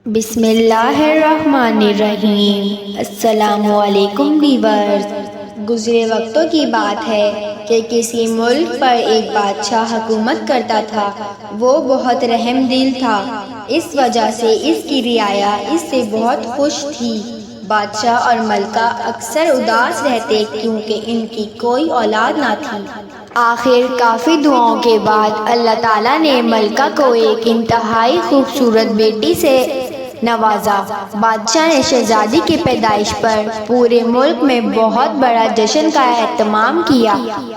بسم اللہ الرحمن الرحیم۔ السلام علیکم ویورز۔ گزرے وقتوں کی بات ہے کہ کسی ملک پر ایک بادشاہ حکومت کرتا تھا۔ وہ بہت رحم دل تھا، اس وجہ سے اس کی رعایا اس سے بہت خوش تھی۔ بادشاہ اور ملکہ اکثر اداس رہتے کیونکہ ان کی کوئی اولاد نہ تھی۔ آخر کافی دعاؤں کے بعد اللہ تعالیٰ نے ملکہ کو ایک انتہائی خوبصورت بیٹی سے نوازا۔ بادشاہ نے شہزادی کی پیدائش پر پورے ملک میں بہت بڑا جشن کا اہتمام کیا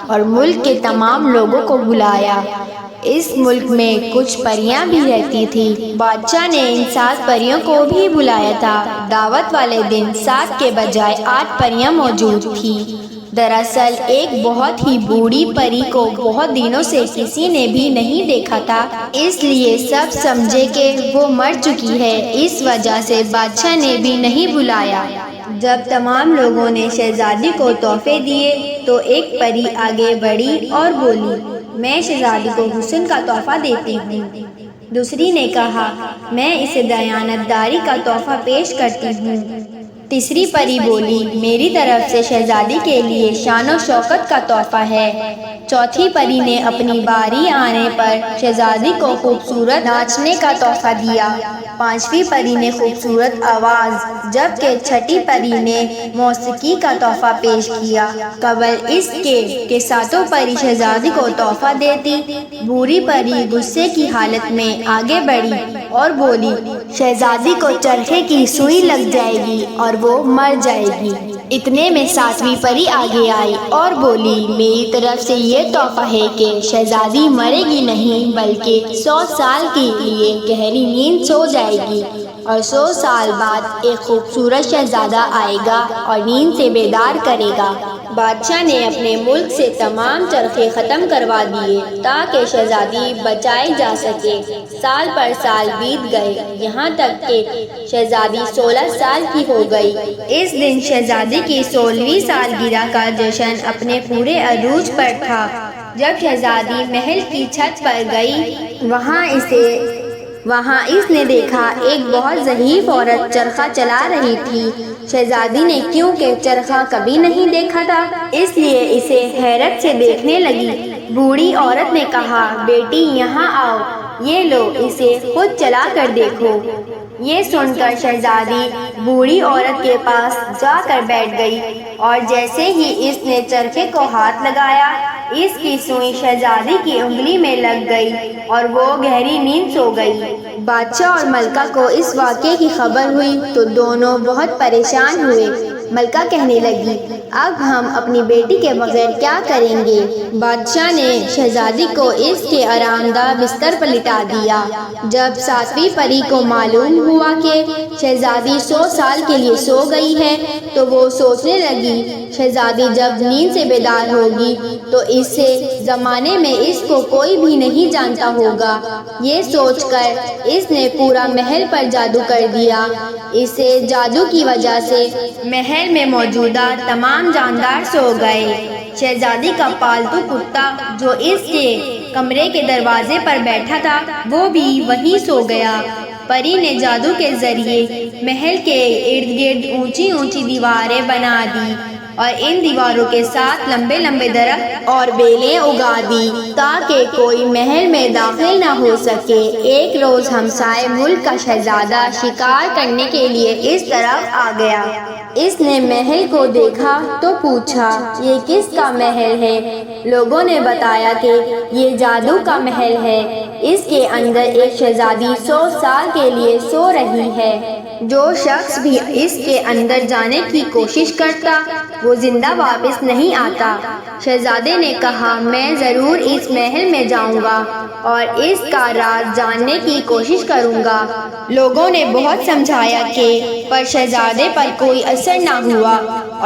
اور ملک کے تمام لوگوں کو بلایا۔ اس ملک میں کچھ پریاں بھی رہتی تھیں۔ بادشاہ نے ان 7 پریوں کو بھی بلایا تھا۔ دعوت والے دن 7 کے بجائے 8 پریاں موجود تھیں۔ دراصل ایک بہت ہی بوڑھی پری کو بہت دنوں سے کسی نے بھی نہیں دیکھا تھا، اس لیے سب سمجھے کہ وہ مر چکی ہے، اس وجہ سے بادشاہ نے بھی نہیں بلایا۔ جب تمام لوگوں نے شہزادی کو تحفے دیے تو ایک پری آگے بڑھی اور بولی، میں شہزادی کو حسن کا تحفہ دیتی ہوں۔ دوسری نے کہا، میں اسے دیانتداری کا تحفہ پیش کرتی ہوں۔ تیسری پری بولی، میری طرف سے شہزادی کے لیے شان و شوکت کا تحفہ ہے۔ چوتھی پری نے اپنی باری آنے پر شہزادی کو خوبصورت ناچنے کا تحفہ دیا۔ پانچویں پری نے خوبصورت آواز، جبکہ چھٹی پری نے موسیقی کا تحفہ پیش کیا۔ قبل اس کے کہ 7 پری شہزادی کو تحفہ دیتی، بوڑھی پری غصے کی حالت میں آگے بڑھی اور بولی، شہزادی کو چرخے کی سوئی لگ جائے گی اور وہ مر جائے گی۔ اتنے میں 7ویں پری آگے آئی اور بولی، میری طرف سے یہ تحفہ ہے کہ شہزادی مرے گی نہیں بلکہ 100 سال کے لیے گہری نیند سو جائے گی اور 100 سال بعد ایک خوبصورت شہزادہ آئے گا اور نیند سے بیدار کرے گا۔ بادشاہ نے اپنے ملک سے تمام چرخے ختم کروا دیے تاکہ شہزادی بچائی جا سکے۔ سال پر سال بیت گئے، یہاں تک کہ شہزادی 16 سال کی ہو گئی۔ اس دن شہزادی کی 16ویں سالگرہ کا جشن اپنے پورے عروج پر تھا۔ جب شہزادی محل کی چھت پر گئی، وہاں اس نے دیکھا ایک بہت ضعیف عورت چرخہ چلا رہی تھی۔ شہزادی نے کیونکہ چرخہ کبھی نہیں دیکھا تھا، اس لیے اسے حیرت سے دیکھنے لگی۔ بوڑھی عورت نے کہا، بیٹی یہاں آؤ، یہ لو، اسے خود چلا کر دیکھو۔ یہ سن کر شہزادی بوڑھی عورت کے پاس جا کر بیٹھ گئی اور جیسے ہی اس نے چرخے کو ہاتھ لگایا، اس کی سوئی شہزادی کی انگلی میں لگ گئی اور وہ گہری نیند سو گئی۔ بادشاہ اور ملکہ کو اس واقعے کی خبر ہوئی تو دونوں بہت پریشان ہوئے۔ ملکہ کہنے لگی، اب ہم اپنی بیٹی کے بغیر کیا کریں گے؟ بادشاہ نے شہزادی کو اس کے آرام دہ بستر پر لٹا دیا۔ جب 7ویں پری کو معلوم ہوا کہ شہزادی 100 سال کے لیے سو گئی ہے تو وہ سوچنے لگی، شہزادی جب نیند سے بیدار ہوگی تو اس سے زمانے میں اس کو کوئی بھی نہیں جانتا ہوگا۔ یہ سوچ کر اس نے پورا محل پر جادو کر دیا۔ اسے جادو کی وجہ سے محل میں موجودہ تمام جاندار سو گئے۔ شہزادی کا پالتو کتا جو اس کے کمرے کے دروازے پر بیٹھا تھا وہ بھی وہیں سو گیا۔ پری نے جادو کے ذریعے محل کے ارد گرد اونچی اونچی دیواریں بنا دی اور ان دیواروں کے ساتھ لمبے لمبے درخت اور بیلیں اگا دی تاکہ کوئی محل میں داخل نہ ہو سکے۔ ایک روز ہمسائے ملک کا شہزادہ شکار کرنے کے لیے اس طرف آ گیا۔ اس نے محل کو دیکھا تو پوچھا، یہ کس کا محل ہے؟ لوگوں نے بتایا کہ یہ جادو کا محل ہے، اس کے اندر ایک شہزادی 100 سال کے لیے سو رہی ہے۔ جو شخص بھی اس کے اندر جانے کی کوشش کرتا وہ زندہ واپس نہیں آتا۔ شہزادے نے کہا، میں ضرور اس محل میں جاؤں گا اور اس کا راز جاننے کی کوشش کروں گا۔ لوگوں نے بہت سمجھایا پر شہزادے پر کوئی اثر نہ ہوا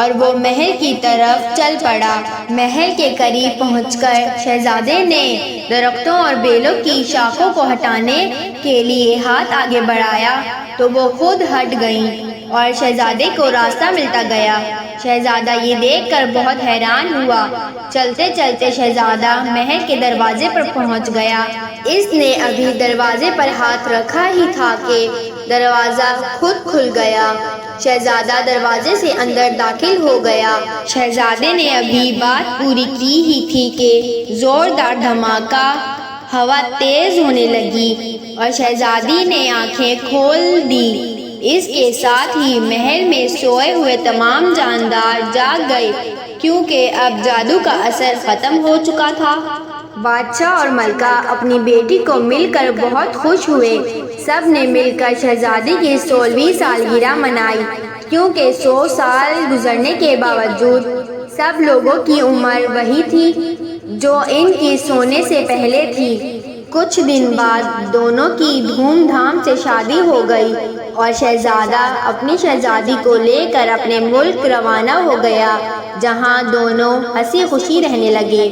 اور وہ محل کی طرف چل پڑا۔ محل کے قریب پہنچ کر شہزادے نے درختوں اور بیلوں کی شاخوں کو ہٹانے کے لیے ہاتھ آگے بڑھایا تو وہ خود ہٹ گئیں اور شہزادے کو راستہ ملتا گیا۔ شہزادہ یہ دیکھ کر بہت حیران ہوا۔ چلتے چلتے شہزادہ محل کے دروازے پر پہنچ گیا۔ اس نے ابھی دروازے پر ہاتھ رکھا ہی تھا کہ دروازہ خود کھل گیا۔ شہزادہ دروازے سے اندر داخل ہو گیا۔ شہزادے نے ابھی بات پوری کی ہی تھی کہ زوردار دھماکہ، ہوا تیز ہونے لگی اور شہزادی نے آنکھیں کھول دی۔ اس کے ساتھ ہی محل میں سوئے ہوئے تمام جاندار جاگ گئے، کیونکہ اب جادو کا اثر ختم ہو چکا تھا۔ بادشاہ اور ملکہ اپنی بیٹی کو مل کر بہت خوش ہوئے۔ سب نے مل کر شہزادی کی 16ویں سالگرہ منائی، کیونکہ 100 سال گزرنے کے باوجود سب لوگوں کی عمر وہی تھی جو ان کی سونے سے پہلے تھی۔ کچھ دن بعد دونوں کی دھوم دھام سے شادی ہو گئی اور شہزادہ اپنی شہزادی کو لے کر اپنے ملک روانہ ہو گیا، جہاں دونوں ہنسی خوشی رہنے لگے۔